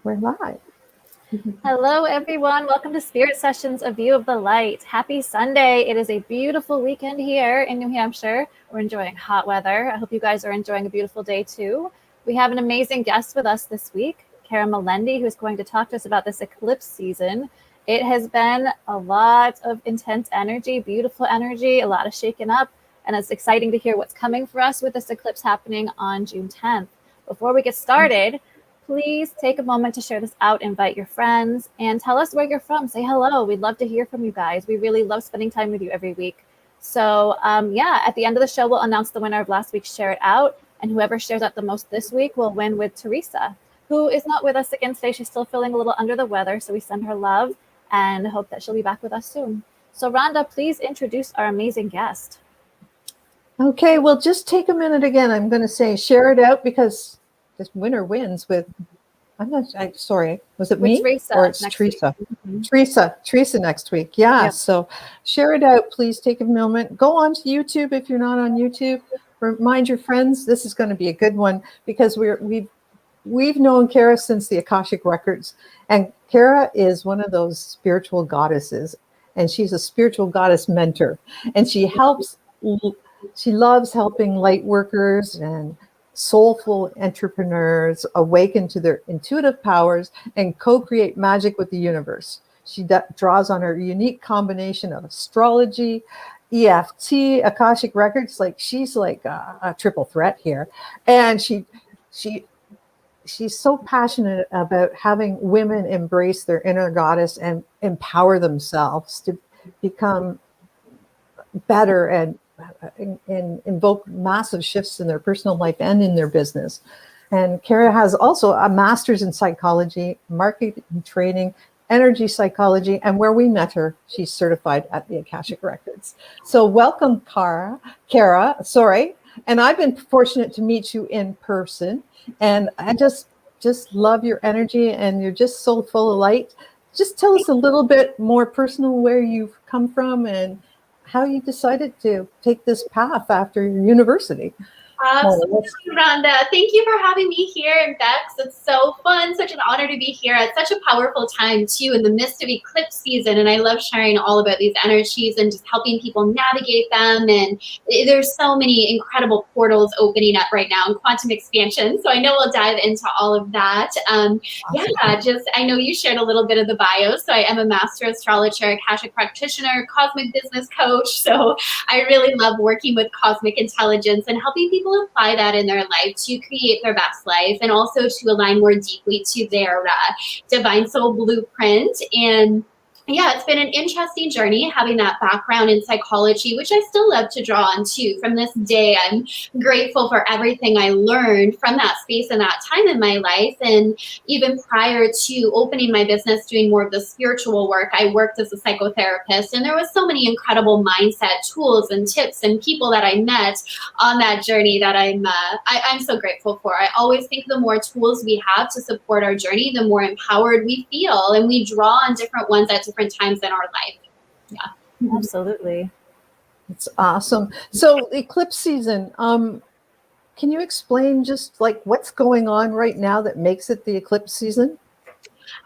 We're live. Hello, everyone. Welcome to Spirit Sessions, A View of the Light. Happy Sunday. It is a beautiful weekend here in New Hampshire. We're enjoying hot weather. I hope you guys are enjoying a beautiful day too. We have an amazing guest with us this week, Melendy, who is going to talk to us about this eclipse season. It has been a lot of intense energy, beautiful energy, a lot of shaking up, and it's exciting to hear what's coming for us with this eclipse happening on June 10th. Before we get started, please take a moment to share this out, invite your friends, and tell us where you're from. Say hello. We'd love to hear from you guys. We really love spending time with you every week. So at the end of the show, we'll announce the winner of last week's Share It Out, and whoever shares out the most this week will win with Teresa, who is not with us again today. She's still feeling a little under the weather, so we send her love and hope that she'll be back with us soon. So Rhonda, please introduce our amazing guest. Okay, well, just take a minute again. I'm going to say share it out because this winner wins with, sorry, was it me? Teresa, or it's Teresa? Teresa next week. Yeah, yep. So share it out. Please take a moment. Go on to YouTube if you're not on YouTube. Remind your friends. This is going to be a good one because we've known Kara since the Akashic Records. And Kara is one of those spiritual goddesses. And she's a spiritual goddess mentor. And she loves helping light workers and soulful entrepreneurs awaken to their intuitive powers and co-create magic with the universe. She draws on her unique combination of astrology, EFT, Akashic Records. She's like a triple threat here. And she's so passionate about having women embrace their inner goddess and empower themselves to become better and invoke massive shifts in their personal life and in their business. And Kara has also a master's in psychology, marketing training, energy psychology, and where we met her, she's certified at the Akashic Records. So welcome, Kara. And I've been fortunate to meet you in person, and I just love your energy, and you're just so full of light. Just tell us a little bit more personal where you've come from and how you decided to take this path after your university. Absolutely, Rhonda. Thank you for having me here in Bex. It's so fun, such an honor to be here at such a powerful time too, in the midst of eclipse season. And I love sharing all about these energies and just helping people navigate them. And there's so many incredible portals opening up right now in quantum expansion. So I know we'll dive into all of that. Awesome. I know you shared a little bit of the bio. So I am a master astrologer, Akashic Practitioner, cosmic business coach. So I really love working with cosmic intelligence and helping people apply that in their life to create their best life and also to align more deeply to their divine soul blueprint. And yeah, it's been an interesting journey having that background in psychology, which I still love to draw on too. From this day, I'm grateful for everything I learned from that space and that time in my life. And even prior to opening my business, doing more of the spiritual work, I worked as a psychotherapist, and there was so many incredible mindset tools and tips and people that I met on that journey that I'm so grateful for. I always think the more tools we have to support our journey, the more empowered we feel, and we draw on different ones at different times in our life. Yeah, absolutely. It's awesome. So eclipse season, can you explain just what's going on right now that makes it the eclipse season?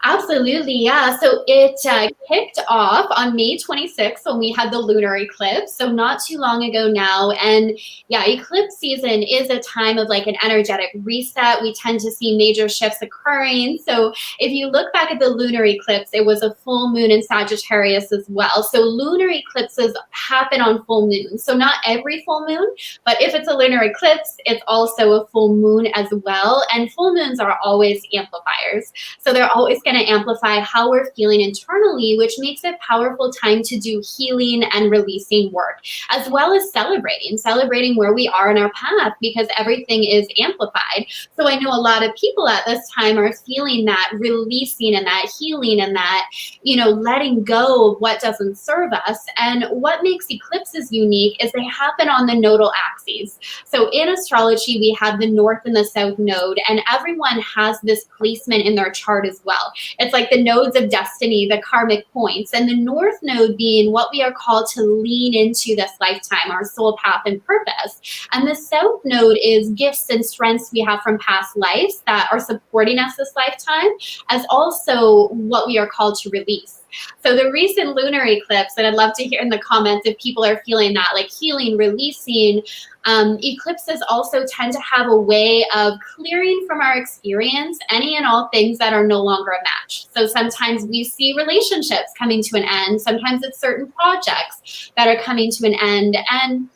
Absolutely, yeah. So it kicked off on May 26th when we had the lunar eclipse, so not too long ago now. And yeah, eclipse season is a time of an energetic reset. We tend to see major shifts occurring. So if you look back at the lunar eclipse, it was a full moon in Sagittarius as well. So lunar eclipses happen on full moon. So not every full moon, but if it's a lunar eclipse, it's also a full moon as well. And full moons are always amplifiers. So they're always going to amplify how we're feeling internally, which makes it a powerful time to do healing and releasing work, as well as celebrating where we are in our path, because everything is amplified. So I know a lot of people at this time are feeling that releasing and that healing and that, letting go of what doesn't serve us. And what makes eclipses unique is they happen on the nodal axes. So in astrology, we have the north and the south node, and everyone has this placement in their chart as well. well. It's like the nodes of destiny, the karmic points, and the north node being what we are called to lean into this lifetime, our soul path and purpose. And the south node is gifts and strengths we have from past lives that are supporting us this lifetime, as also what we are called to release. So the recent lunar eclipse, and I'd love to hear in the comments if people are feeling that, like healing, releasing, eclipses also tend to have a way of clearing from our experience any and all things that are no longer a match. So sometimes we see relationships coming to an end. Sometimes it's certain projects that are coming to an end. And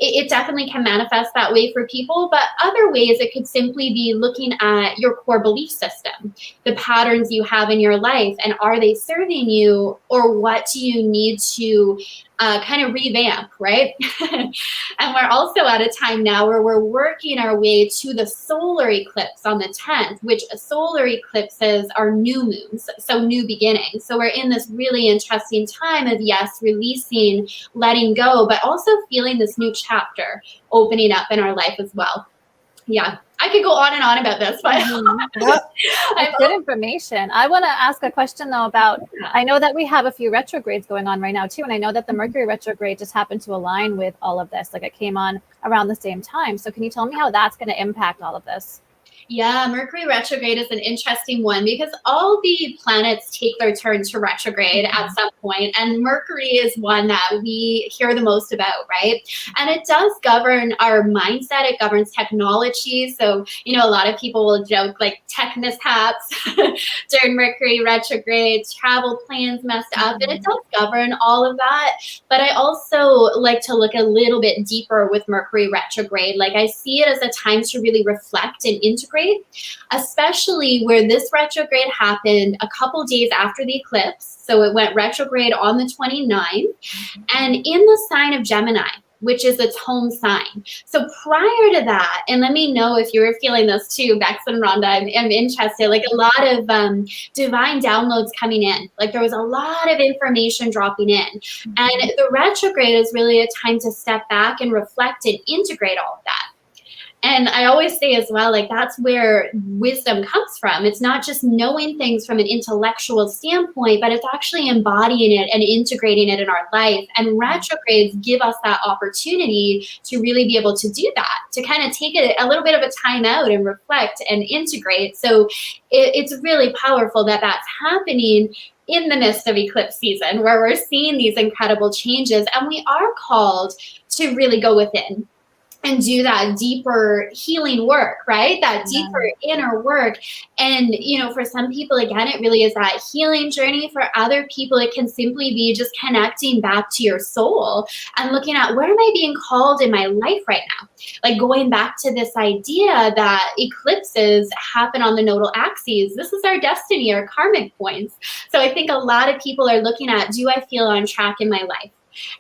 it definitely can manifest that way for people, but other ways it could simply be looking at your core belief system, the patterns you have in your life, and are they serving you, or what do you need to kind of revamp, right? And we're also at a time now where we're working our way to the solar eclipse on the 10th, which solar eclipses are new moons, so new beginnings. So we're in this really interesting time of, yes, releasing, letting go, but also feeling this new chapter opening up in our life as well. Yeah, I could go on and on about this, but That's good information. I want to ask a question though about, I know that we have a few retrogrades going on right now too, and I know that the Mercury retrograde just happened to align with all of this, like it came on around the same time. So can you tell me how that's going to impact all of this? Yeah, Mercury retrograde is an interesting one because all the planets take their turn to retrograde at some point, and Mercury is one that we hear the most about, right? And it does govern our mindset. It governs technology. So, you know, a lot of people will joke like tech mishaps during Mercury retrograde, travel plans messed up, and it does govern all of that. But I also like to look a little bit deeper with Mercury retrograde. Like I see it as a time to really reflect and integrate, especially where this retrograde happened a couple days after the eclipse. So it went retrograde on the 29th and in the sign of Gemini, which is its home sign. So prior to that, and let me know if you're feeling this too, Bex and Rhonda, I'm interested, like a lot of divine downloads coming in. Like there was a lot of information dropping in. And the retrograde is really a time to step back and reflect and integrate all of that. And I always say as well, like that's where wisdom comes from. It's not just knowing things from an intellectual standpoint, but it's actually embodying it and integrating it in our life. And retrogrades give us that opportunity to really be able to do that, to kind of take a little bit of a time out and reflect and integrate. So it's really powerful that that's happening in the midst of eclipse season, where we're seeing these incredible changes. And we are called to really go within and do that deeper healing work, right? That deeper inner work. And, you know, for some people, again, it really is that healing journey. For other people, it can simply be just connecting back to your soul and looking at, where am I being called in my life right now? Like going back to this idea that eclipses happen on the nodal axes. This is our destiny, our karmic points. So I think a lot of people are looking at, do I feel on track in my life?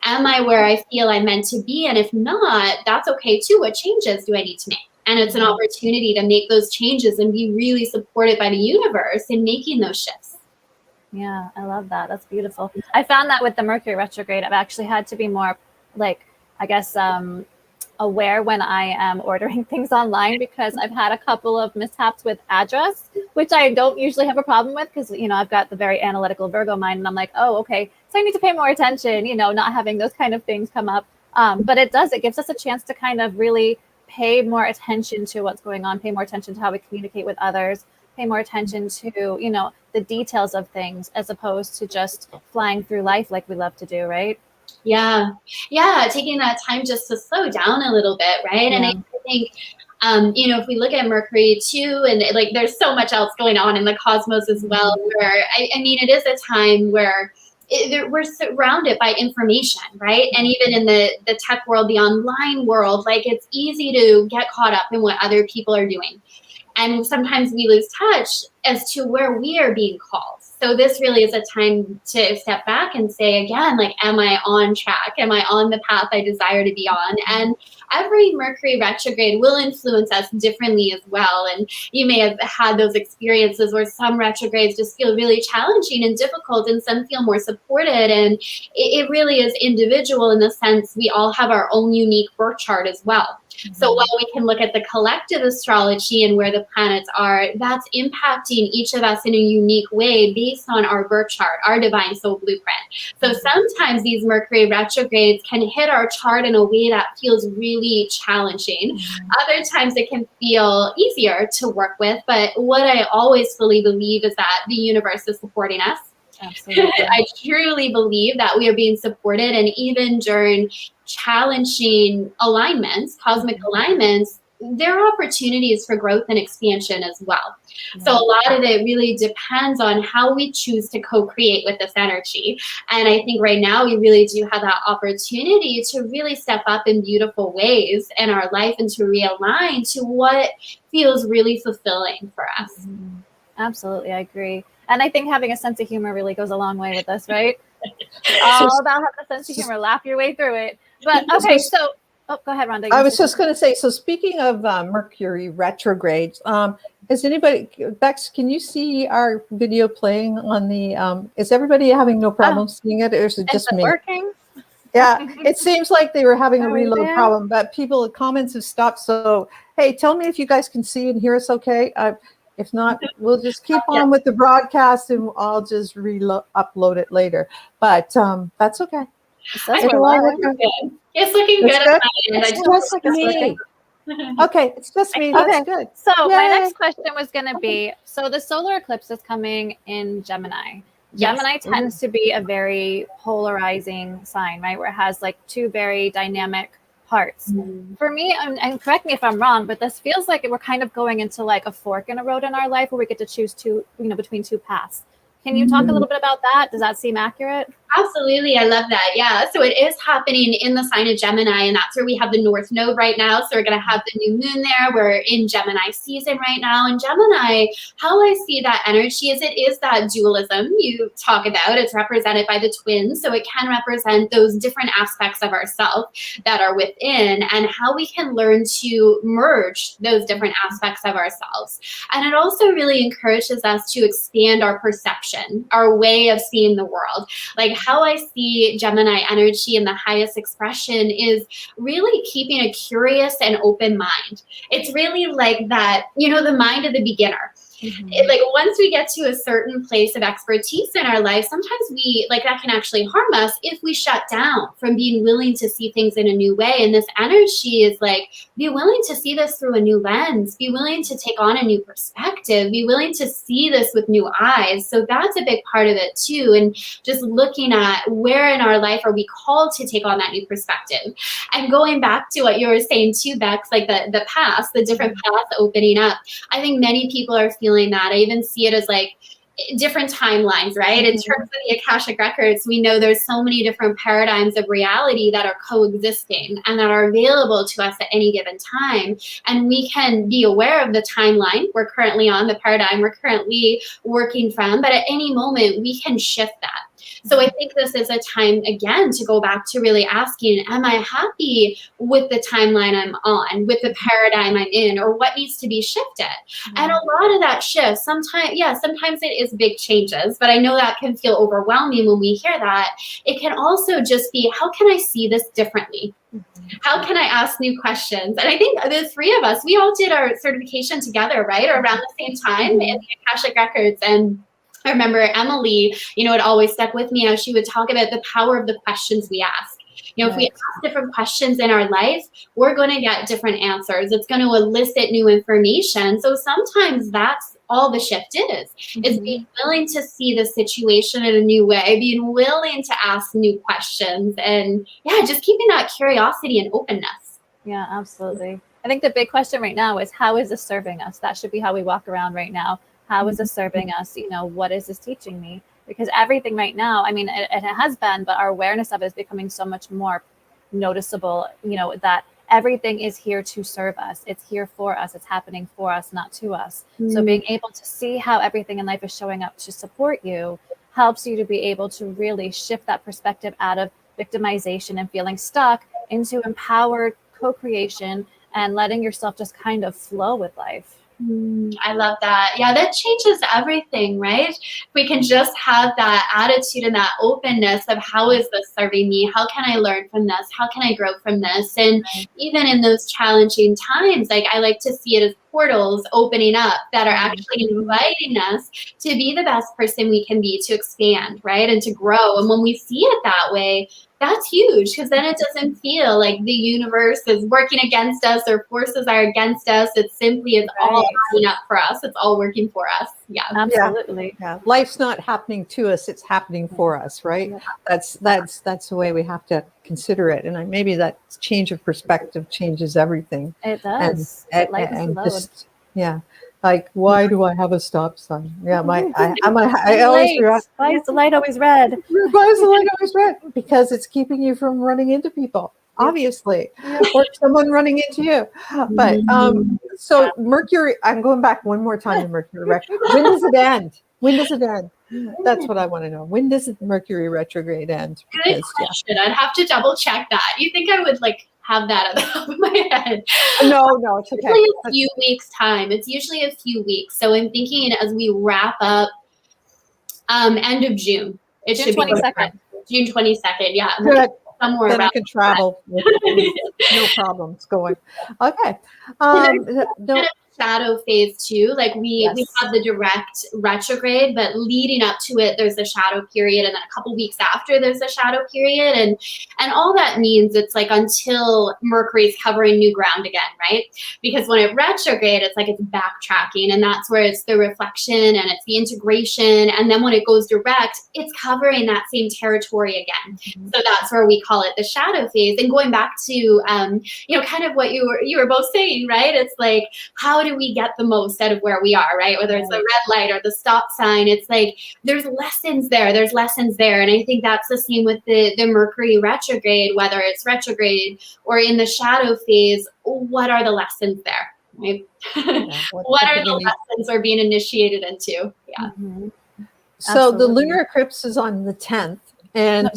Am I where I feel I'm meant to be? And if not, that's okay too. What changes do I need to make? And it's an opportunity to make those changes and be really supported by the universe in making those shifts. Yeah, I love that. That's beautiful. I found that with the Mercury retrograde, I've actually had to be more like, I guess, aware when I am ordering things online, because I've had a couple of mishaps with address, which I don't usually have a problem with because, you know, I've got the very analytical Virgo mind and I'm like, oh, okay, so I need to pay more attention, you know, not having those kind of things come up. But it gives us a chance to kind of really pay more attention to what's going on, pay more attention to how we communicate with others, pay more attention to, you know, the details of things as opposed to just flying through life like we love to do, right? Yeah. Taking that time just to slow down a little bit, right? And I think, you know, if we look at Mercury too, and like there's so much else going on in the cosmos as well, where, I mean, it is a time where we're surrounded by information, right? And even in the tech world, the online world, like it's easy to get caught up in what other people are doing. And sometimes we lose touch as to where we are being called. So this really is a time to step back and say again, like, am I on track? Am I on the path I desire to be on? And every Mercury retrograde will influence us differently as well. And you may have had those experiences where some retrogrades just feel really challenging and difficult, and some feel more supported. And it really is individual in the sense we all have our own unique birth chart as well. So while we can look at the collective astrology and where the planets are, that's impacting each of us in a unique way based on our birth chart, our divine soul blueprint. So sometimes these Mercury retrogrades can hit our chart in a way that feels really challenging. Other times it can feel easier to work with. But what I always fully believe is that the universe is supporting us. Absolutely. I truly believe that we are being supported, and even during challenging alignments, cosmic alignments, there are opportunities for growth and expansion as well. So a lot of it really depends on how we choose to co-create with this energy. And I think right now we really do have that opportunity to really step up in beautiful ways in our life and to realign to what feels really fulfilling for us. Absolutely, I agree. And I think having a sense of humor really goes a long way with this, right? All about having a sense of humor, laugh your way through it. But okay, so go ahead, Rhonda. I was just going to say, so speaking of Mercury retrograde, is anybody, Bex, can you see our video playing on the, is everybody having no problem seeing it, or is it just me? Working? Yeah, it seems like they were having a reload problem, but the comments have stopped. So, hey, tell me if you guys can see and hear us okay. If not, we'll just keep on with the broadcast and I'll just upload it later. But that's okay. It's looking good. It's just me. Okay, it's just me. That's good. So my next question was going to be, so the solar eclipse is coming in Gemini. Gemini tends to be a very polarizing sign, right? Where it has like two very dynamic parts. For me, and correct me if I'm wrong, but this feels like we're kind of going into like a fork in a road in our life where we get to choose between two paths. Can you talk a little bit about that? Does that seem accurate? Absolutely. I love that. Yeah. So it is happening in the sign of Gemini, and that's where we have the North Node right now. So we're going to have the new moon there. We're in Gemini season right now. And Gemini, how I see that energy is it is that dualism you talk about. It's represented by the twins. So it can represent those different aspects of ourselves that are within and how we can learn to merge those different aspects of ourselves. And it also really encourages us to expand our perception, our way of seeing the world. Like how I see Gemini energy in the highest expression is really keeping a curious and open mind. It's really like that, the mind of the beginner. Like once we get to a certain place of expertise in our life, sometimes that can actually harm us if we shut down from being willing to see things in a new way. And this energy is like, be willing to see this through a new lens, be willing to take on a new perspective, be willing to see this with new eyes. So that's a big part of it too. And just looking at where in our life are we called to take on that new perspective. And going back to what you were saying too, Bex, like the past, the different paths opening up. I think many people are feeling that. I even see it as like different timelines, right? In terms of the Akashic records, we know there's so many different paradigms of reality that are coexisting and that are available to us at any given time. And we can be aware of the timeline we're currently on, the paradigm we're currently working from, but at any moment we can shift that. So I think this is a time, again, to go back to really asking, am I happy with the timeline I'm on, with the paradigm I'm in, or what needs to be shifted? And a lot of that shift, sometimes it is big changes, but I know that can feel overwhelming when we hear that. It can also just be, how can I see this differently? How can I ask new questions? And I think the three of us, we all did our certification together, right? Or around the same time in the Akashic records. And I remember Emily, it always stuck with me how she would talk about the power of the questions we ask. If we ask different questions in our life, we're going to get different answers. It's going to elicit new information. So sometimes that's all the shift is being willing to see the situation in a new way, being willing to ask new questions, and just keeping that curiosity and openness. Yeah, absolutely. I think the big question right now is, how is this serving us? That should be how we walk around right now. How is this serving us? What is this teaching me? Because everything right now, I mean, it has been, but our awareness of it is becoming so much more noticeable, that everything is here to serve us. It's here for us. It's happening for us, not to us. So being able to see how everything in life is showing up to support you helps you to be able to really shift that perspective out of victimization and feeling stuck into empowered co-creation and letting yourself just kind of flow with life. I love that. Yeah, that changes everything, right? We can just have that attitude and that openness of how is this serving me? How can I learn from this? How can I grow from this? And even in those challenging times, like I like to see it as portals opening up that are actually inviting us to be the best person we can be, to expand, right? And to grow. And when we see it that way, that's huge, because then it doesn't feel like the universe is working against us or forces are against us. It simply is all lining up for us. It's all working for us. Yeah, absolutely. Yeah, life's not happening to us; it's happening for us, right? Yeah. That's the way we have to consider it. And maybe that change of perspective changes everything. It does. And, It lightens the load. just, yeah. Like, why do I have a stop sign? Yeah, I always why is the light always red? Why is the light always red? Because it's keeping you from running into people, obviously, or someone running into you. But so Mercury, I'm going back one more time to Mercury retrograde. When does it end? When does it end? That's what I want to know. When does Mercury retrograde end? Good question. I'd have to double check that. You think I would like have that at the top of my head? No, it's okay. Usually a few weeks time. It's usually a few weeks. So I'm thinking as we wrap up end of June. It June should 22nd. June 22nd. Yeah. Good. Somewhere Then I around can travel with no problems going. Okay. No. Shadow phase too. Like we have the direct retrograde, but leading up to it, there's a shadow period, and then a couple weeks after there's a shadow period, and all that means it's like until Mercury's covering new ground again, right? Because when it retrograde, it's like it's backtracking, and that's where it's the reflection and it's the integration, and then when it goes direct, it's covering that same territory again. So that's where we call it the shadow phase. And going back to kind of what you were both saying, right? It's like, how do we get the most out of where we are, right? Whether it's the red light or the stop sign, it's like there's lessons there. And I think that's the same with the Mercury retrograde, whether it's retrograde or in the shadow phase. What are the lessons there, right? What are the lessons we're being initiated into? Yeah. So the lunar eclipse is on the 10th, and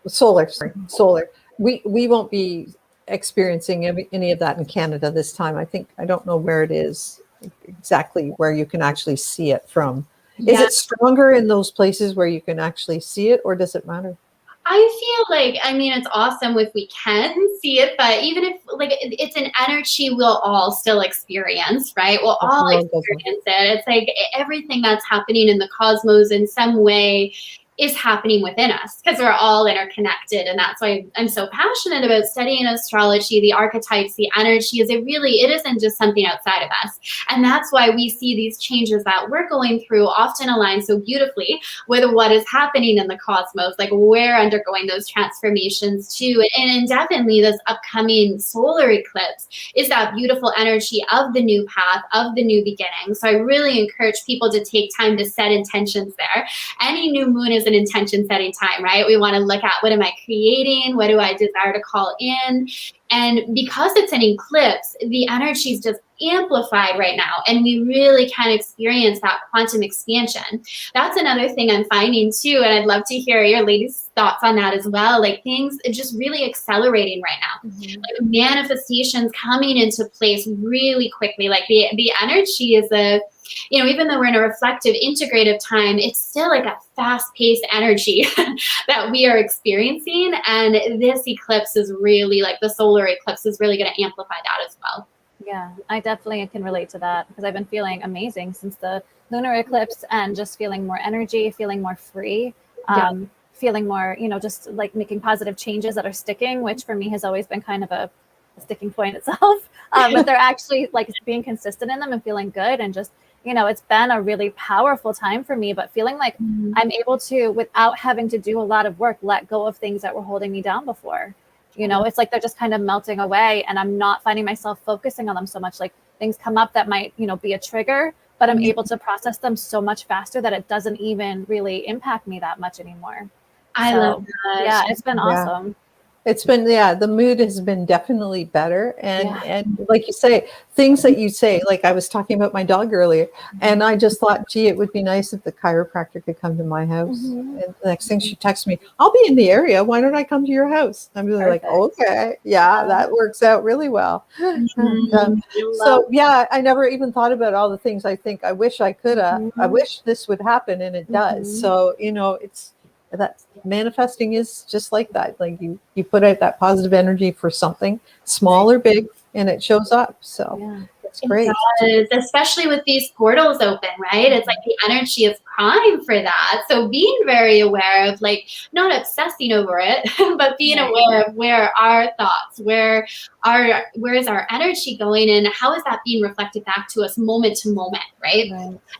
solar. We won't be experiencing any of that in Canada this time. I don't know where it is exactly, where you can actually see it from. Is it stronger in those places where you can actually see it, or does it matter? I feel like, it's awesome if we can see it, but even if like it's an energy we'll all still experience, right? We'll all experience it. It's like everything that's happening in the cosmos in some way is happening within us, because we're all interconnected. And that's why I'm so passionate about studying astrology, the archetypes, the energies. It isn't just something outside of us. And that's why we see these changes that we're going through often align so beautifully with what is happening in the cosmos. Like we're undergoing those transformations too. And definitely this upcoming solar eclipse is that beautiful energy of the new path, of the new beginning. So I really encourage people to take time to set intentions there. Any new moon is an intention setting time, right? We want to look at, what am I creating? What do I desire to call in? And because it's an eclipse, the energy is just amplified right now, and we really can experience that quantum expansion. That's another thing I'm finding too, and I'd love to hear your ladies' thoughts on that as well. Like things are just really accelerating right now. Like manifestations coming into place really quickly. Like the energy is even though we're in a reflective, integrative time, it's still like a fast-paced energy that we are experiencing. And this eclipse is really, like the solar eclipse is really going to amplify that as well. Yeah, I definitely can relate to that, because I've been feeling amazing since the lunar eclipse, and just feeling more energy, feeling more free, feeling more, just like making positive changes that are sticking, which for me has always been kind of a sticking point itself. But they're actually like being consistent in them and feeling good, and just, it's been a really powerful time for me, but feeling like I'm able to, without having to do a lot of work, let go of things that were holding me down before. It's like they're just kind of melting away, and I'm not finding myself focusing on them so much. Like things come up that might, be a trigger, but I'm able to process them so much faster that it doesn't even really impact me that much anymore. I love that. Yeah, it's been awesome. It's been, yeah, the mood has been definitely better. Yeah. And like you say, things that you say, like I was talking about my dog earlier, and I just thought, gee, it would be nice if the chiropractor could come to my house. Mhm. And the next thing she texts me, I'll be in the area. Why don't I come to your house? I'm really like, Perfect. okay, yeah, Yeah. that works out really well. And, so yeah, I never even thought about all the things I think I wish I could have. I Mhm. wish this would happen, and it does. Mhm. So, you know, it's that manifesting is just like that. Like you put out that positive energy for something small or big, and it shows up. So Yeah. it's great. It does, especially with these portals open, right? It's like the energy is prime for that. So being very aware of, like, not obsessing over it, but being aware of where our thoughts, where is our energy going, and how is that being reflected back to us moment to moment, right?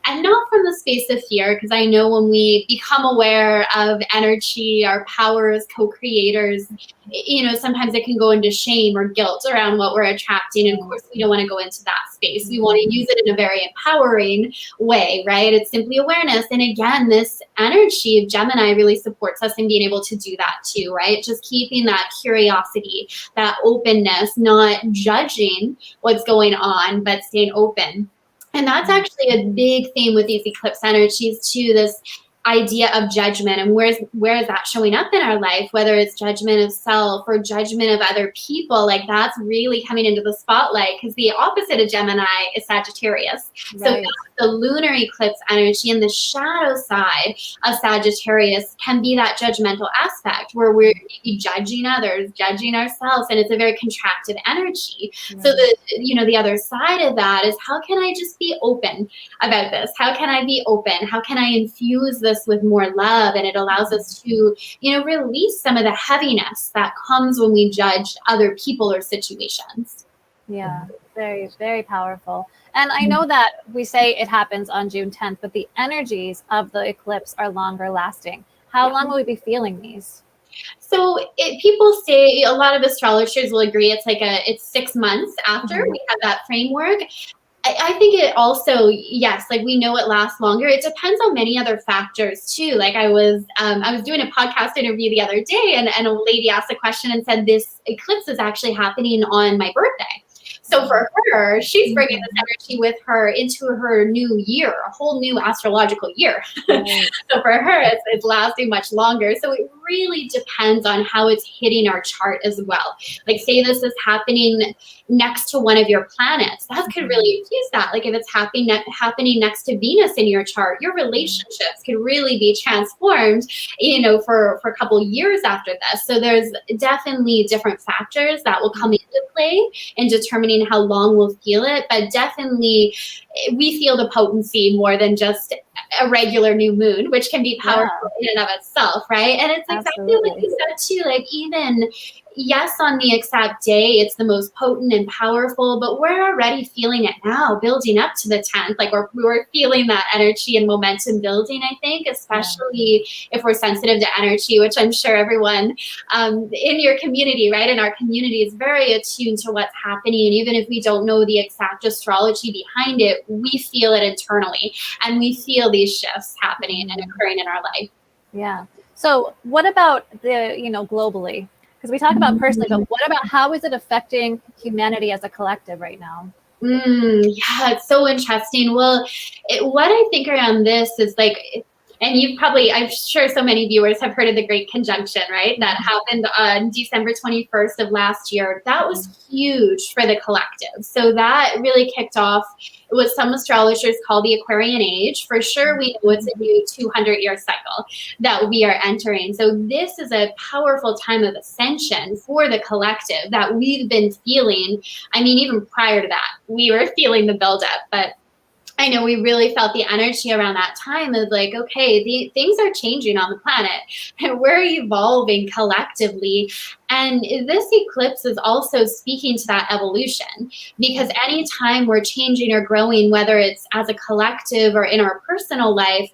And not from the space of fear, because I know when we become aware of energy, our power as co-creators, you know, sometimes it can go into shame or guilt around what we're attracting. And of course, we don't want to go into that space. We want to use it in a very empowering way, right? It's simply awareness. And again, this energy of Gemini really supports us in being able to do that too, right? Just keeping that curiosity, that openness, not judging what's going on, but staying open. And that's actually a big theme with these eclipse energies too, this idea of judgment, and where is that showing up in our life, whether it's judgment of self or judgment of other people. Like, that's really coming into the spotlight, because the opposite of Gemini is Sagittarius. So that's the lunar eclipse energy, and the shadow side of Sagittarius can be that judgmental aspect where we're maybe judging others, judging ourselves, and it's a very contracted energy. So the other side of that is, how can I just be open about this? How can I be open? How can I infuse this with more love? And it allows us to, release some of the heaviness that comes when we judge other people or situations. Yeah, very, very powerful. And I know that we say it happens on June 10th, but the energies of the eclipse are longer lasting. How long will we be feeling these? So people say, a lot of astrologers will agree, it's 6 months after we have that framework. I think it also, yes, like, we know it lasts longer. It depends on many other factors too. Like, I was doing a podcast interview the other day, and a lady asked a question and said, this eclipse is actually happening on my birthday. So for her, she's bringing this energy with her into her new year, a whole new astrological year. So for her, it's lasting much longer. So it really depends on how it's hitting our chart as well. Like, say this is happening next to one of your planets, that could really infuse that. Like, if it's happening next to Venus in your chart, your relationships could really be transformed, for a couple years after this. So there's definitely different factors that will come into play in determining how long we'll feel it. But definitely, we feel the potency more than just a regular new moon, which can be powerful in and of itself, right? And it's exactly like you said too, like, even, yes, on the exact day, it's the most potent and powerful, but we're already feeling it now, building up to the 10th. Like, we're feeling that energy and momentum building, I think, especially if we're sensitive to energy, which I'm sure everyone in your community, right, in our community, is very attuned to what's happening. And even if we don't know the exact astrology behind it, we feel it internally, and we feel these shifts happening and occurring in our life. Yeah. So what about globally? Because we talk about personally, but what about, how is it affecting humanity as a collective right now? Yeah, it's so interesting. Well, what I think around this is, like, and I'm sure so many viewers have heard of the Great Conjunction, right? That happened on December 21st of last year. That was huge for the collective. So that really kicked off what some astrologers call the Aquarian Age. For sure, we know it's a new 200-year cycle that we are entering. So this is a powerful time of ascension for the collective that we've been feeling. I mean, even prior to that, we were feeling the buildup, but I know we really felt the energy around that time of, like, okay, things are changing on the planet, and we're evolving collectively. And this eclipse is also speaking to that evolution, because anytime we're changing or growing, whether it's as a collective or in our personal life,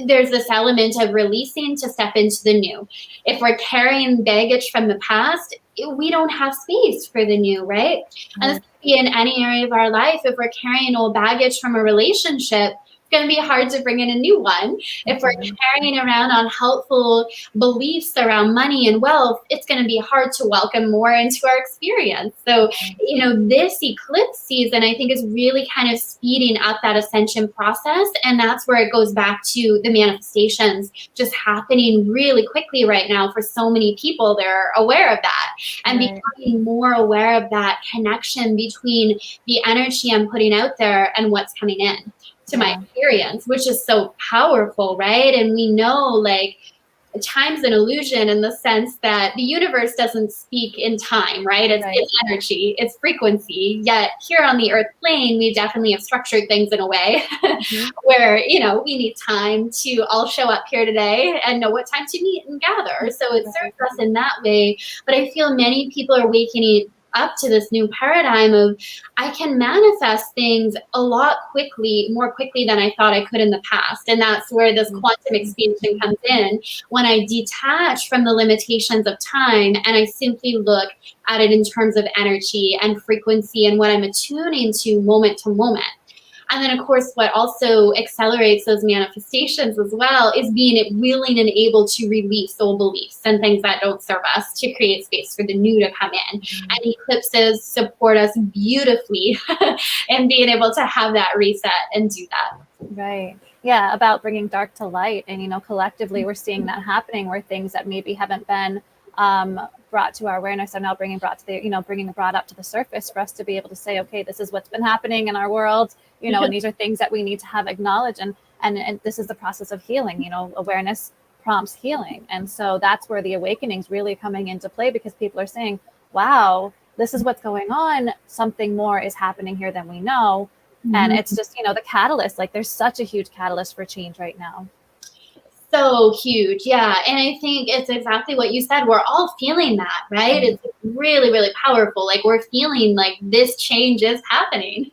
there's this element of releasing to step into the new. If we're carrying baggage from the past, we don't have space for the new, right? And this could be in any area of our life. If we're carrying old baggage from a relationship, going to be hard to bring in a new one. If we're carrying around unhelpful beliefs around money and wealth, it's going to be hard to welcome more into our experience. So, this eclipse season, I think, is really kind of speeding up that ascension process. And that's where it goes back to the manifestations just happening really quickly right now for so many people. They're aware of that and becoming more aware of that connection between the energy I'm putting out there and what's coming in to my experience, which is so powerful, right? And we know, like, time's an illusion in the sense that the universe doesn't speak in time, right? It's energy, it's frequency. Yet here on the earth plane, we definitely have structured things in a way where, we need time to all show up here today and know what time to meet and gather. So it serves us in that way. But I feel many people are waking up to this new paradigm of, I can manifest things a lot more quickly than I thought I could in the past. And that's where this quantum expansion comes in, when I detach from the limitations of time and I simply look at it in terms of energy and frequency and what I'm attuning to moment to moment. And then, of course, what also accelerates those manifestations as well is being willing and able to release old beliefs and things that don't serve us to create space for the new to come in. And eclipses support us beautifully in being able to have that reset and do that. Right. Yeah, about bringing dark to light. And, collectively, we're seeing that happening where things that maybe haven't been brought to our awareness are now bringing brought up to the surface for us to be able to say, okay, this is what's been happening in our world, and these are things that we need to have acknowledged. And this is the process of healing. Awareness prompts healing. And so that's where the awakening's really coming into play, because people are saying, wow, this is what's going on. Something more is happening here than we know. And it's just, the catalyst, like there's such a huge catalyst for change right now. So huge. Yeah. And I think it's exactly what you said. We're all feeling that, right? It's really, really powerful. Like, we're feeling like this change is happening.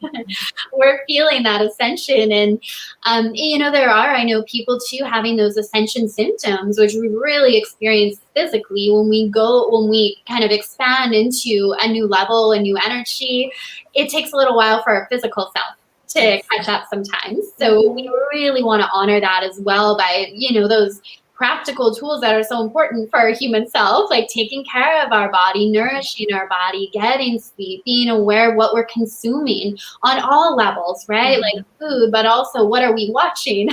We're feeling that ascension. And, I know people too having those ascension symptoms, which we really experience physically when we kind of expand into a new level, a new energy. It takes a little while for our physical self to catch up sometimes. So we really want to honor that as well by, those practical tools that are so important for our human self, like taking care of our body, nourishing our body, getting sleep, being aware of what we're consuming on all levels, right? Like food, but also what are we watching?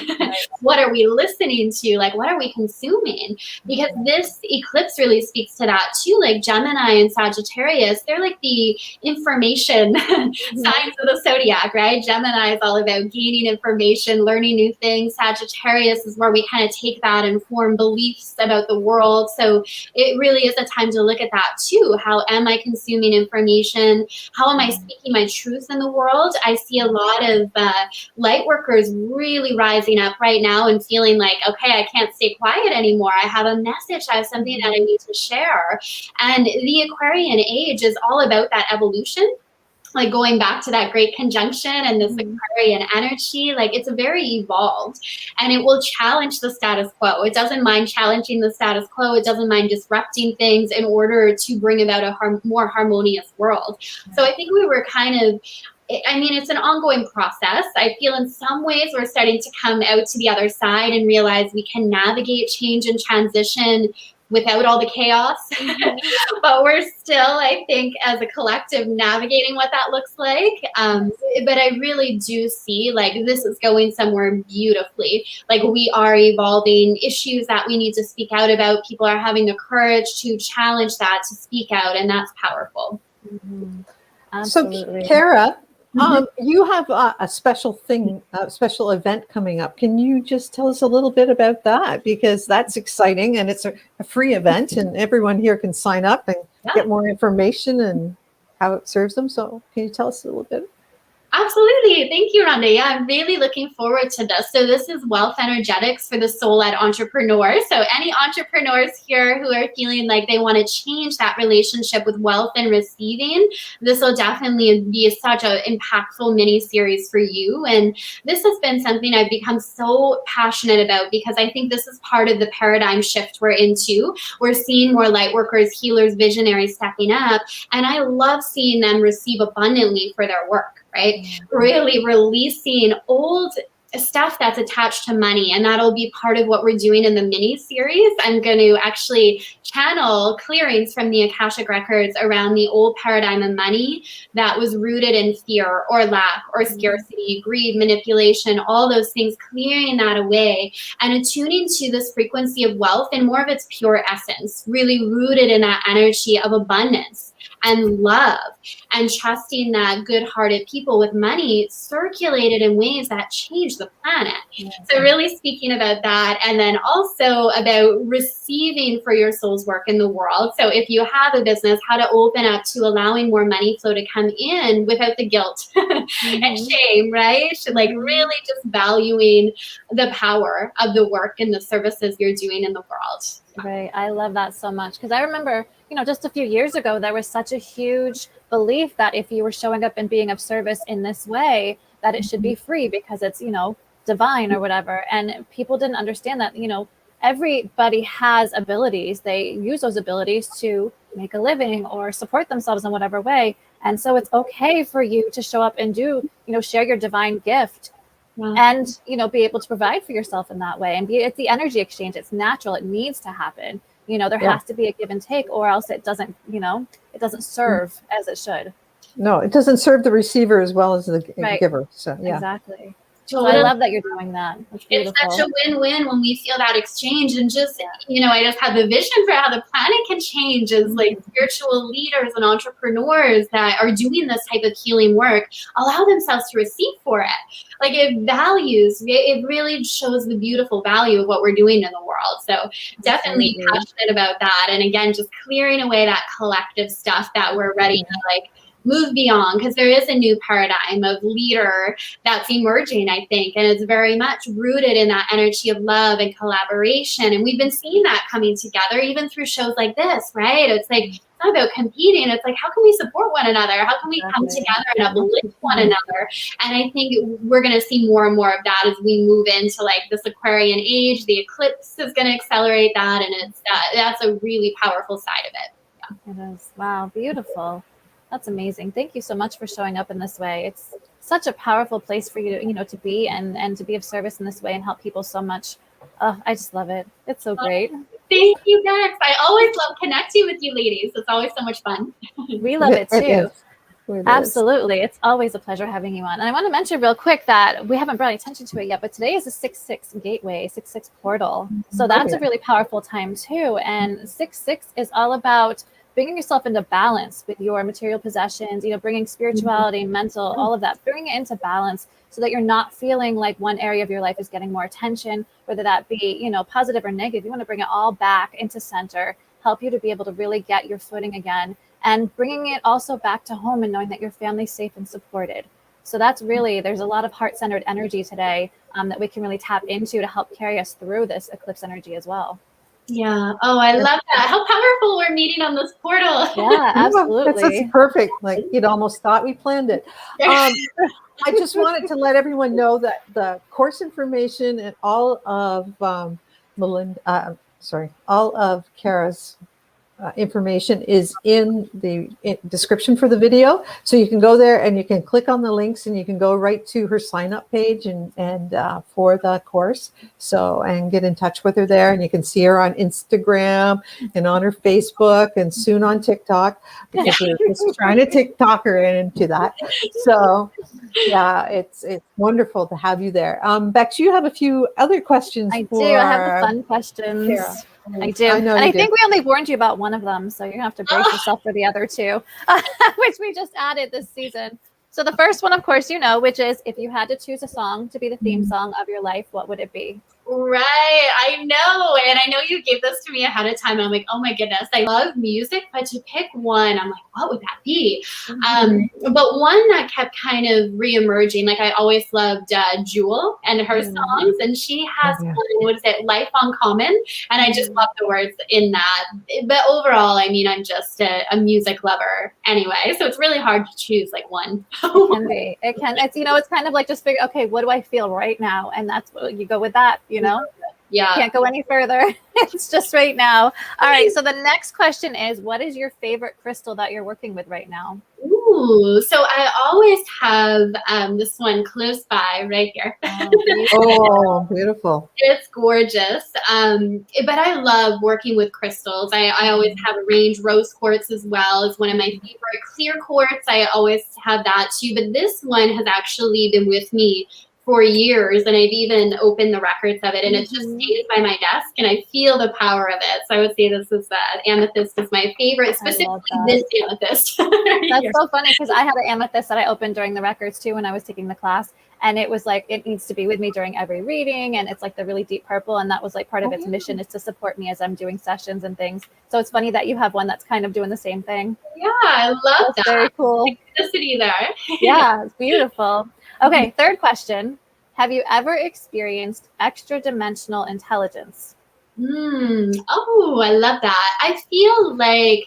What are we listening to? Like, what are we consuming? Because this eclipse really speaks to that too. Like Gemini and Sagittarius, they're like the information signs of the zodiac, right? Gemini is all about gaining information, learning new things. Sagittarius is where we kind of take that and form beliefs about the world. So it really is a time to look at that too. How am I consuming information? How am I speaking my truth in the world? I see a lot of light workers really rising up right now and feeling like, okay, I can't stay quiet anymore. I have a message. I have something that I need to share. And the Aquarian age is all about that evolution. Like going back to that great conjunction and this Aquarian energy, like it's very evolved and it will challenge the status quo. It doesn't mind challenging the status quo. It doesn't mind disrupting things in order to bring about a more harmonious world. So I think we were it's an ongoing process. I feel in some ways we're starting to come out to the other side and realize we can navigate change and transition without all the chaos. But we're still, I think, as a collective, navigating what that looks like. But I really do see, like, this is going somewhere beautifully. Like, we are evolving issues that we need to speak out about. People are having the courage to challenge that, to speak out, and that's powerful. Absolutely. So, Kara, you have a special event coming up. Can you just tell us a little bit about that? Because that's exciting and it's a free event and everyone here can sign up and get more information and how it serves them. So can you tell us a little bit? Absolutely. Thank you, Rhonda. Yeah, I'm really looking forward to this. So this is Wealth Energetics for the Soul-Led Entrepreneur. So any entrepreneurs here who are feeling like they want to change that relationship with wealth and receiving, this will definitely be such an impactful mini series for you. And this has been something I've become so passionate about because I think this is part of the paradigm shift we're into. We're seeing more light workers, healers, visionaries stepping up. And I love seeing them receive abundantly for their work. Right? Really releasing old stuff that's attached to money, and that'll be part of what we're doing in the mini series. I'm going to actually channel clearings from the Akashic records around the old paradigm of money that was rooted in fear or lack or scarcity, greed, manipulation, all those things, clearing that away and attuning to this frequency of wealth in more of its pure essence, really rooted in that energy of abundance and love, and trusting that good-hearted people with money circulated in ways that change the planet. So really speaking about that, and then also about receiving for your soul's work in the world. So if you have a business, how to open up to allowing more money flow to come in without the guilt and shame, right? Like really just valuing the power of the work and the services you're doing in the world. Right. I love that so much, because I remember, just a few years ago, there was such a huge belief that if you were showing up and being of service in this way, that it should be free because it's, divine or whatever. And people didn't understand that, everybody has abilities. They use those abilities to make a living or support themselves in whatever way. And so it's okay for you to show up and do, share your divine gift. Wow. And, be able to provide for yourself in that way. And it's the energy exchange. It's natural. It needs to happen. There has to be a give and take, or else it doesn't, it doesn't serve as it should. No, it doesn't serve the receiver as well as the giver. So, yeah. Exactly. So I love that you're doing that. It's such a win-win when we feel that exchange, and just, I just have the vision for how the planet can change as like spiritual leaders and entrepreneurs that are doing this type of healing work, allow themselves to receive for it. Like it really shows the beautiful value of what we're doing in the world. So definitely passionate about that. And again, just clearing away that collective stuff that we're ready to move beyond, because there is a new paradigm of leader that's emerging, I think, and it's very much rooted in that energy of love and collaboration. And we've been seeing that coming together even through shows like this, right? It's like, it's not about competing. It's like, how can we support one another? How can we come together and uplift one another? And I think we're going to see more and more of that as we move into this Aquarian age. The eclipse is going to accelerate that, and that's a really powerful side of it. Yeah. It is. Wow, beautiful. That's amazing. Thank you so much for showing up in this way. It's such a powerful place for you to, to be and to be of service in this way and help people so much. Oh, I just love it. It's so great. Thank you, Dex. I always love connecting with you ladies. It's always so much fun. We love it too. Absolutely. It's always a pleasure having you on. And I want to mention real quick that we haven't brought attention to it yet, but today is a 6/6 gateway, 6/6 portal. So that's a really powerful time too. And 6/6 is all about bringing yourself into balance with your material possessions, bringing spirituality, mental, all of that, bringing it into balance so that you're not feeling like one area of your life is getting more attention, whether that be, positive or negative. You want to bring it all back into center, help you to be able to really get your footing again, and bringing it also back to home and knowing that your family's safe and supported. So that's really, there's a lot of heart-centered energy today that we can really tap into to help carry us through this eclipse energy as well. Yeah. Oh, I love that. How powerful we're meeting on this portal. Yeah, absolutely. That's perfect. Like you'd almost thought we planned it. I just wanted to let everyone know that the course information and all of all of Kara's information is in the description for the video. So you can go there and you can click on the links and you can go right to her sign up page and for the course. So, and get in touch with her there, and you can see her on Instagram and on her Facebook and soon on TikTok, because we're just trying to TikTok her into that. So yeah, it's wonderful to have you there. Bex, you have a few other questions. I do. I have the fun questions. Kara. I do. And I think we only warned you about one of them, so you're going to have to brace yourself for the other two, which we just added this season. So the first one, of course, which is, if you had to choose a song to be the theme song of your life, what would it be? Right. I know. And I know you gave this to me ahead of time. And I'm like, oh my goodness, I love music, but to pick one, I'm like, what would that be? But one that kept kind of reemerging, like I always loved Jewel and her songs. And she has one, what is it, Life Uncommon. And I just love the words in that. But overall, I mean, I'm just a music lover anyway. So it's really hard to choose like one. It can be. It can. It's, it's kind of like just figure, okay, what do I feel right now? And that's what you go with that. Yeah. Can't go any further. It's just right now. All right. So the next question is, what is your favorite crystal that you're working with right now? Ooh, Ooh, so I always have this one close by right here. Oh, beautiful. It's gorgeous. But I love working with crystals. I always have arranged rose quartz as well as one of my favorite. Clear quartz, I always have that too. But this one has actually been with me for years, and I've even opened the records of it, and it just stays by my desk, and I feel the power of it. So I would say this is amethyst is my favorite, specifically this amethyst. That's so funny because I had an amethyst that I opened during the records too when I was taking the class. And it was like, it needs to be with me during every reading. And it's like the really deep purple. And that was like part of its mission is to support me as I'm doing sessions and things. So it's funny that you have one that's kind of doing the same thing. Yeah, I love that. Very cool. Synchronicity there. Yeah, it's beautiful. Okay, third question. Have you ever experienced extra dimensional intelligence? Oh, I love that. I feel like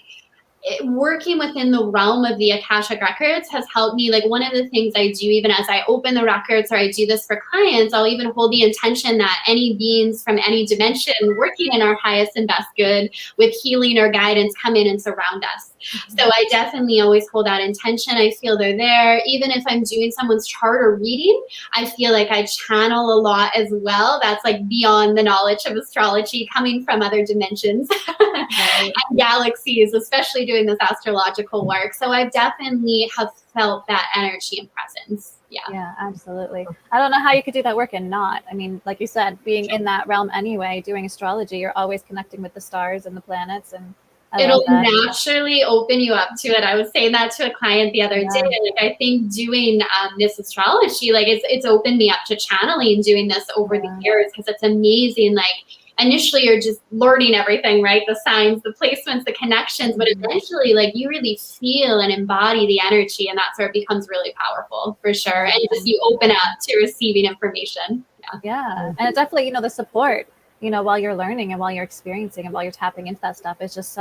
working within the realm of the Akashic records has helped me. Like one of the things I do, even as I open the records or I do this for clients, I'll even hold the intention that any beings from any dimension working in our highest and best good with healing or guidance come in and surround us. So I definitely always hold that intention. I feel they're there. Even if I'm doing someone's chart or reading, I feel like I channel a lot as well. That's like beyond the knowledge of astrology, coming from other dimensions and galaxies, especially doing this astrological work. So I definitely have felt that energy and presence. Yeah, absolutely. I don't know how you could do that work and not. I mean, like you said, being in that realm anyway, doing astrology, you're always connecting with the stars and the planets, and it'll naturally open you up to it. I was saying that to a client the other day. Like I think doing this astrology, like it's opened me up to channeling, doing this over the years, because it's amazing. Like initially you're just learning everything, right? The signs, the placements, the connections, but eventually like you really feel and embody the energy, and that's where it becomes really powerful for sure. And just you open up to receiving information. Yeah. And it definitely, the support, while you're learning and while you're experiencing and while you're tapping into that stuff is just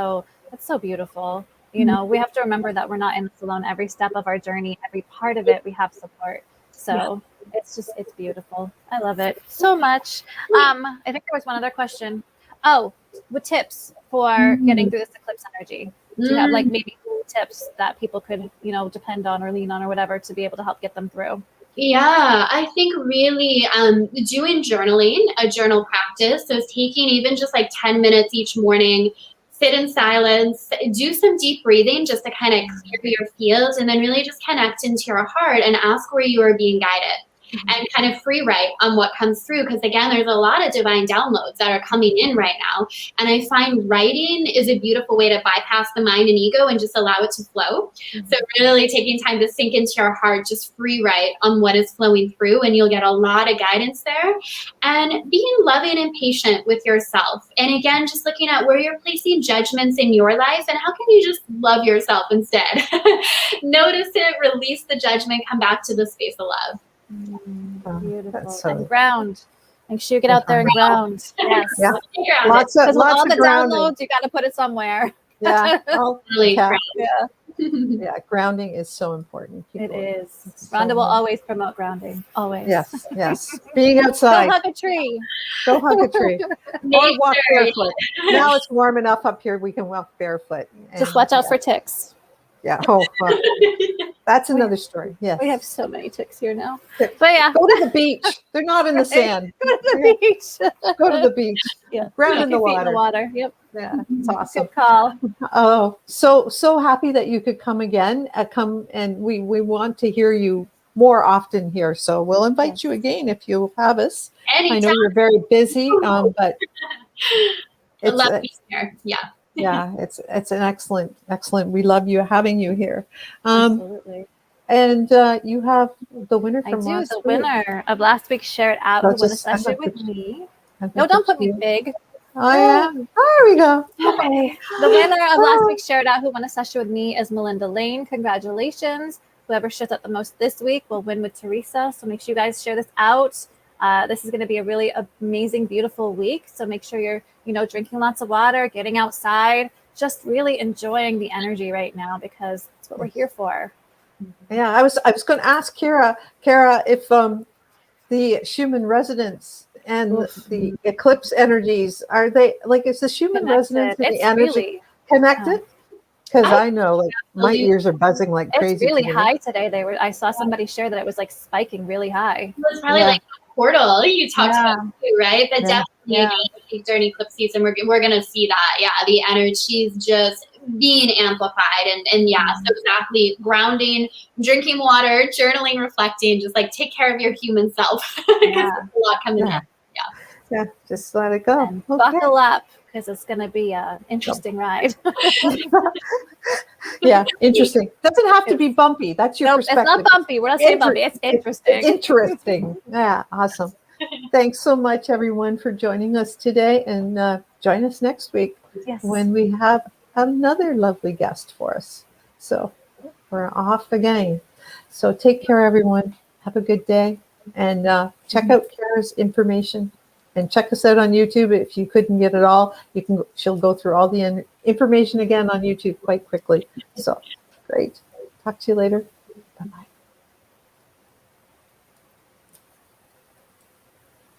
it's so beautiful. We have to remember that we're not in this alone. Every step of our journey, every part of it, we have support. So it's beautiful. I love it so much. I think there was one other question. Oh, with tips for getting through this eclipse energy. Do you have like maybe tips that people could, depend on or lean on or whatever to be able to help get them through? Yeah, I think really doing journaling, a journal practice. So taking even just like 10 minutes each morning, sit in silence, do some deep breathing just to kind of clear your fields, and then really just connect into your heart and ask where you are being guided. And kind of free write on what comes through, because again, there's a lot of divine downloads that are coming in right now, and I find writing is a beautiful way to bypass the mind and ego and just allow it to flow. So really taking time to sink into your heart, just free write on what is flowing through, and you'll get a lot of guidance there. And being loving and patient with yourself, and again, just looking at where you're placing judgments in your life and how can you just love yourself instead. Notice it, release the judgment, come back to the space of love. Beautiful. And ground. Make sure you get out there and ground. Yes. Yeah. Lots of all the grounding. downloads, you got to put it somewhere. Yeah. Really. Yeah. Grounding is so important. It is. Rhonda will always promote grounding. Always. Yes. Yes. Being outside. Go hug a tree. Go hug a tree. Or walk barefoot. Now it's warm enough up here. We can walk barefoot. Just watch out for ticks. Yeah. Oh, that's another story. Yes. We have so many ticks here now. But yeah. Go to the beach. They're not in the sand. Go to the beach. Go to the beach. Yeah. Ground in the water. Yep. Yeah. It's awesome. Good call. Oh, so happy that you could come again. Come and we want to hear you more often here. So we'll invite you again if you have us. Anytime. I know you're very busy, but I love being here. Yeah. Yeah, it's an excellent. We love having you here. Absolutely. And you have the winner from last week. The winner of last week's Share It Out, who won a session with me. No, don't put me big. Oh, yeah. There we go. Okay. The winner of last week's Share It Out, who won a session with me, is Melinda Lane. Congratulations. Whoever shares out the most this week will win with Teresa. So make sure you guys share this out. This is going to be a really amazing, beautiful week. So make sure you're, drinking lots of water, getting outside, just really enjoying the energy right now, because that's what we're here for. Yeah, I was going to ask Kara, if the Schumann resonance and the eclipse energies, are they like, is the Schumann resonance and the energy connected? Because I know, like, my absolutely. ears are buzzing like It's crazy. really today. high today. I saw somebody share that it was like spiking really high. It was probably Yeah. like a portal you talked Yeah. about too, right? But Yeah. definitely during eclipse season, we're gonna see that. Yeah, the energy's just being amplified, and yeah, so exactly grounding, drinking water, journaling, reflecting, just like take care of your human self because Yeah. there's a lot coming Yeah. in. Yeah, just let it go. And Okay. buckle up because it's going to be an interesting ride. Yeah, interesting. Doesn't have to be bumpy. That's your Nope, it's perspective. not bumpy. We're not saying bumpy. It's interesting. Interesting. Yeah, awesome. Thanks so much, everyone, for joining us today. And join us next week Yes. when we have another lovely guest for us. So we're off again. So take care, everyone. Have a good day. And check out Kara's information. And check us out on YouTube. If you couldn't get it all, she'll go through all the information again on YouTube quite quickly. So great. Talk to you later.